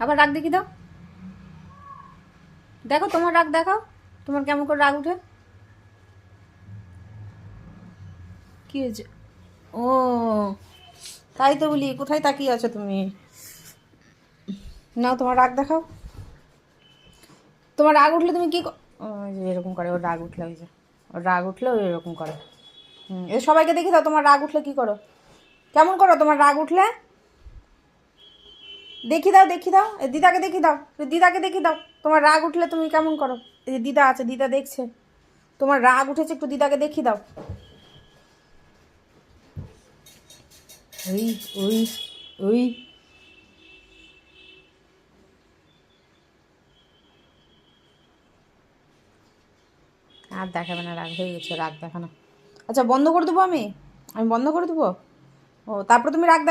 আবার রাগ দেখি দাও, দেখো তোমার রাগ দেখাও, তোমার কেমন করে রাগ উঠে। কি হয়েছে? ও তাই তো বলি, কোথায় তাকিয়ে আছো তুমি? নাও তোমার রাগ দেখাও। তোমার রাগ উঠলে তুমি কি ওই যে এরকম করে, ওর রাগ উঠলে ওই যে, ওর রাগ উঠলে ওই এরকম করে। এ সবাইকে দেখি দাও তোমার রাগ উঠলে কি করো, কেমন করো তোমার রাগ উঠলে। দেখি দাও, দেখি দাও, এ দিদাকে দেখি দাও, দিদাকে দেখি দাও, তোমার রাগ উঠলে তুমি কেমন করো। এই যে দিদা আছে, দিদা দেখছে তোমার রাগ উঠেছে, একটু দিদাকে দেখি দাও। ওই ওই ওই আর দেখাবে না, রাগ হয়ে গেছে, রাগ দেখানো। আচ্ছা বন্ধ করে দেবো, আমি আমি বন্ধ করে দেবো। ও তারপরে তুমি রাগ